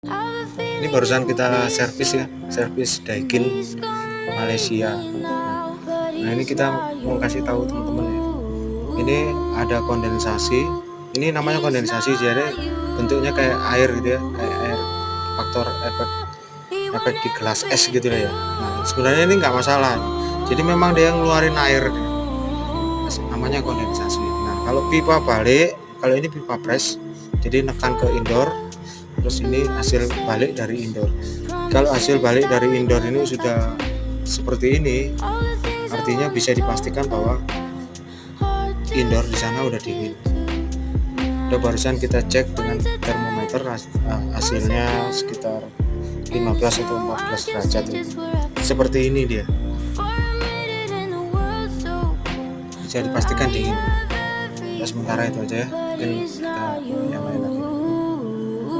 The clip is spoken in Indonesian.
Ini barusan kita servis ya, servis Daikin Malaysia. Nah ini kita mau kasih tahu teman-teman ya, ini ada kondensasi, ini namanya kondensasi, jadi bentuknya kayak air gitu ya, kayak air, faktor efek di gelas es gitu ya. Nah sebenarnya ini nggak masalah, jadi memang dia ngeluarin air, namanya kondensasi. Nah kalau pipa balik, kalau ini pipa press, jadi nekan ke indoor, terus ini hasil balik dari indoor. Kalau hasil balik dari indoor ini sudah seperti ini, artinya bisa dipastikan bahwa indoor di sana udah dingin. Udah barusan kita cek dengan termometer, hasilnya sekitar 15 atau 14 derajat ini. Seperti ini dia, bisa dipastikan dingin. Ya, sementara itu aja ya, mungkin kita yang lain lagi.